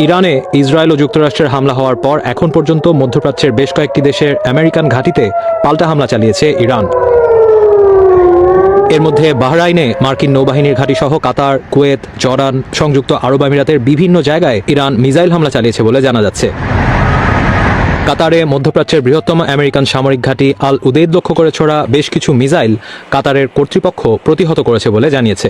ইরানে ইসরায়েল ও যুক্তরাষ্ট্রের হামলা হওয়ার পর এখন পর্যন্ত মধ্যপ্রাচ্যের বেশ কয়েকটি দেশের আমেরিকান ঘাঁটিতে পাল্টা হামলা চালিয়েছে ইরান। এর মধ্যে বাহরাইনে মার্কিন নৌবাহিনীর ঘাঁটি সহ কাতার, কুয়েত, জর্ডান, সংযুক্ত আরব আমিরাতের বিভিন্ন জায়গায় ইরান মিসাইল হামলা চালিয়েছে বলে জানা যাচ্ছে। কাতারে মধ্যপ্রাচ্যের বৃহত্তম আমেরিকান সামরিক ঘাঁটি আল উদেইদ লক্ষ্য করে ছোড়া বেশ কিছু মিসাইল কাতারের কর্তৃপক্ষ প্রতিহত করেছে বলে জানিয়েছে।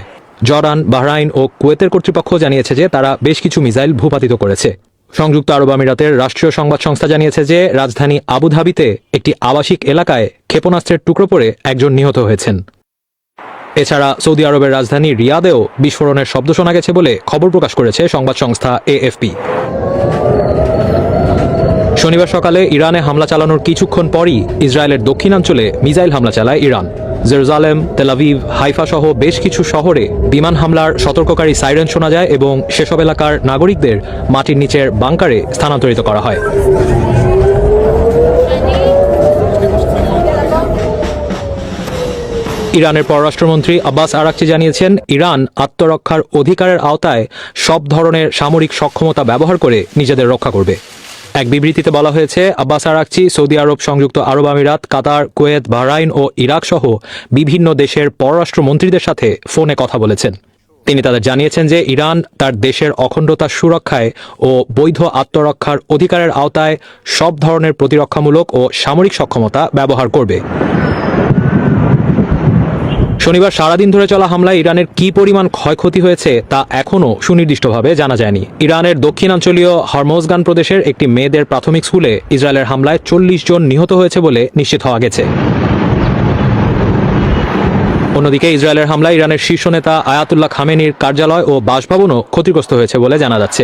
জর্ডান, বাহরাইন ও কুয়েতের কর্তৃপক্ষ জানিয়েছে যে তারা বেশ কিছু মিসাইল ভূপাতিত করেছে। সংযুক্ত আরব আমিরাতের রাষ্ট্রীয় সংবাদ সংস্থা জানিয়েছে যে রাজধানী আবুধাবিতে একটি আবাসিক এলাকায় ক্ষেপণাস্ত্রের টুকরো পড়ে একজন নিহত হয়েছেন। এছাড়া সৌদি আরবের রাজধানী রিয়াদেও বিস্ফোরণের শব্দ শোনা গেছে বলে খবর প্রকাশ করেছে সংবাদ সংস্থা AFP। শনিবার সকালে ইরানে হামলা চালানোর কিছুক্ষণ পরই ইসরায়েলের দক্ষিণাঞ্চলে মিসাইল হামলা চালায় Iran. Jerusalem, Tel Aviv, Haifa সহ বেশ কিছু শহরে বিমান হামলার সতর্ককারী সাইরেন শোনা যায় এবং সেসব এলাকার নাগরিকদের মাটির নিচের বাংকারে স্থানান্তরিত করা হয়। ইরানের পররাষ্ট্রমন্ত্রী আব্বাস আরাকচি জানিয়েছেন, ইরান আত্মরক্ষার অধিকারের আওতায় সব ধরনের সামরিক সক্ষমতা ব্যবহার করে নিজেদের রক্ষা করবে। এক বিবৃতিতে বলা হয়েছে, আব্বাস আরাকচি সৌদি আরব, সংযুক্ত আরব আমিরাত, কাতার, কুয়েত, বাহরাইন ও ইরাক সহ বিভিন্ন দেশের পররাষ্ট্রমন্ত্রীদের সাথে ফোনে কথা বলেছেন। তিনি তাদের জানিয়েছেন যে ইরান তার দেশের অখণ্ডতা সুরক্ষায় ও বৈধ আত্মরক্ষার অধিকারের আওতায় সব ধরনের প্রতিরক্ষামূলক ও সামরিক সক্ষমতা ব্যবহার করবে। শনিবার সারাদিন ধরে চলা হামলায় ইরানের কি পরিমাণ ক্ষয়ক্ষতি হয়েছে তা এখনও সুনির্দিষ্টভাবে জানা যায়নি। ইরানের দক্ষিণাঞ্চলীয় হরমোজগান প্রদেশের একটি মেয়েদের প্রাথমিক স্কুলে ইসরায়েলের হামলায় 40 জন নিহত হয়েছে বলে নিশ্চিত হওয়া গেছে। অন্যদিকে ইসরায়েলের হামলায় ইরানের শীর্ষ নেতা আয়াতুল্লাহ খামেনির কার্যালয় ও বাসভবনও ক্ষতিগ্রস্ত হয়েছে বলে জানা যাচ্ছে।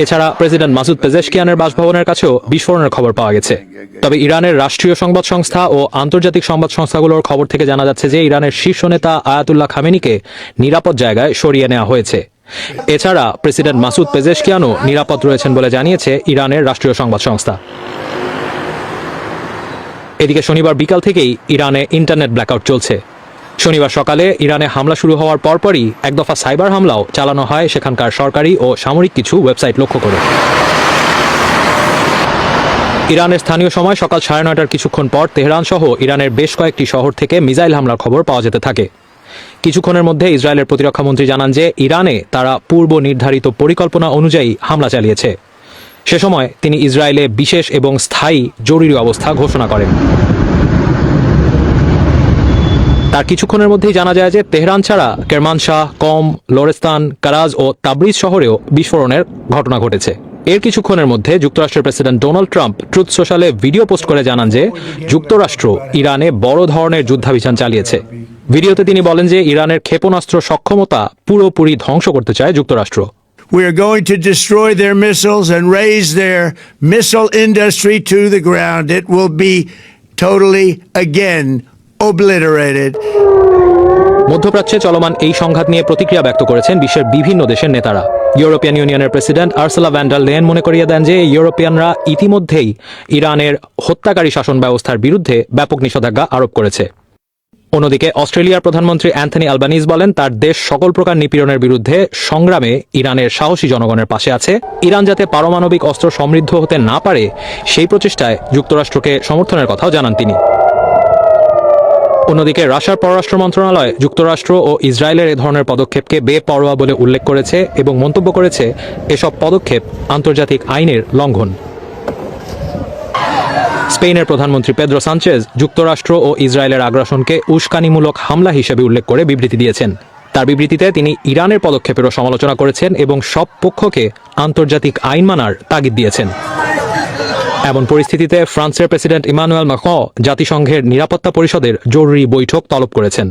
এছাড়া প্রেসিডেন্ট মাসুদ পেজেশকিয়ানের বাসভবনের কাছেও বিস্ফোরণের খবর পাওয়া গেছে। তবে ইরানের রাষ্ট্রীয় সংবাদ সংস্থা ও আন্তর্জাতিক সংবাদ সংস্থাগুলোর খবর থেকে জানা যাচ্ছে যে ইরানের শীর্ষ নেতা আয়াতুল্লাহ খামেনিকে নিরাপদ জায়গায় সরিয়ে নেওয়া হয়েছে। এছাড়া প্রেসিডেন্ট মাসুদ পেজেশকিয়ানও নিরাপদ রয়েছেন বলে জানিয়েছে ইরানের রাষ্ট্রীয় সংবাদ সংস্থা। এদিকে শনিবার বিকাল থেকেই ইরানে ইন্টারনেট ব্ল্যাকআউট চলছে। শনিবার সকালে ইরানে হামলা শুরু হওয়ার পরপরই এক দফা সাইবার হামলাও চালানো হয় সেখানকার সরকারি ও সামরিক কিছু ওয়েবসাইট লক্ষ্য করে। ইরানের স্থানীয় সময় সকাল 9:30টার কিছুক্ষণ পর তেহরান সহ ইরানের বেশ কয়েকটি শহর থেকে মিসাইল হামলার খবর পাওয়া যেতে থাকে। কিছুক্ষণের মধ্যে ইসরায়েলের প্রতিরক্ষামন্ত্রী জানান যে ইরানে তারা পূর্ব নির্ধারিত পরিকল্পনা অনুযায়ী হামলা চালিয়েছে। সে সময় তিনি ইসরায়েলে বিশেষ এবং স্থায়ী জরুরি অবস্থা ঘোষণা করেন। তার কিছুক্ষণের মধ্যেই জানা যায় যে তেহরান ছাড়া কেরমানশাহ, কম, লোরেস্তান, কারাজ ও তাবরিজ শহরেও বিস্ফোরণের ঘটনা ঘটেছে। এর কিছুক্ষণের মধ্যে যুক্তরাষ্ট্রের প্রেসিডেন্ট ডোনাল্ড ট্রাম্প ট্রুথ সোশ্যালে ভিডিও পোস্ট করে জানান যে যুক্তরাষ্ট্র ইরানে বড় ধরনের যুদ্ধাভিযান চালিয়েছে। ভিডিওতে তিনি বলেন যে ইরানের ক্ষেপণাস্ত্র সক্ষমতা পুরোপুরি ধ্বংস করতে চায় যুক্তরাষ্ট্র। We are going to destroy their missiles and raise their missile industry to the ground. It will be totally, again, obliterated. মধ্যপ্রাচ্যে চলমান এই সংঘাত নিয়ে প্রতিক্রিয়া ব্যক্ত করেছেন বিশ্বের বিভিন্ন দেশের নেতারা। ইউরোপিয়ান ইউনিয়নের প্রেসিডেন্ট আর্সেলা ভ্যান ডার লেয়েন মনে করিয়ে দেন যে ইউরোপিয়ানরা ইতিমধ্যেই ইরানের হত্যাকারী শাসন ব্যবস্থার বিরুদ্ধে ব্যাপক নিষেধাজ্ঞা আরোপ করেছে। অন্যদিকে অস্ট্রেলিয়ার প্রধানমন্ত্রী অ্যান্থনি আলবানিজ বলেন তার দেশ সকল প্রকার নিপীড়নের বিরুদ্ধে সংগ্রামে ইরানের সাহসী জনগণের পাশে আছে। ইরান যাতে পারমাণবিক অস্ত্র সমৃদ্ধ হতে না পারে সেই প্রচেষ্টায় যুক্তরাষ্ট্রকে সমর্থনের কথাও জানান তিনি। অন্যদিকে রাশিয়ার পররাষ্ট্র মন্ত্রণালয় যুক্তরাষ্ট্র ও ইসরায়েলের এ ধরনের পদক্ষেপকে বেপরোয়া বলে উল্লেখ করেছে এবং মন্তব্য করেছে এসব পদক্ষেপ আন্তর্জাতিক আইনের লঙ্ঘন। স্পেনের প্রধানমন্ত্রী পেদ্রো সানচেজ যুক্তরাষ্ট্র ও ইসরায়েলের আগ্রাসনকে উস্কানিমূলক হামলা হিসেবে উল্লেখ করে বিবৃতি দিয়েছেন। তার বিবৃতিতে তিনি ইরানের পদক্ষেপেরও সমালোচনা করেছেন এবং সব পক্ষকে আন্তর্জাতিক আইন মানার তাগিদ দিয়েছেন। এমন পরিস্থিতিতে ফ্রান্সের প্রেসিডেন্ট ইমানুয়েল ম্যাক্রঁ জাতিসংঘের নিরাপত্তা পরিষদের জরুরি বৈঠক তলব করেছেন।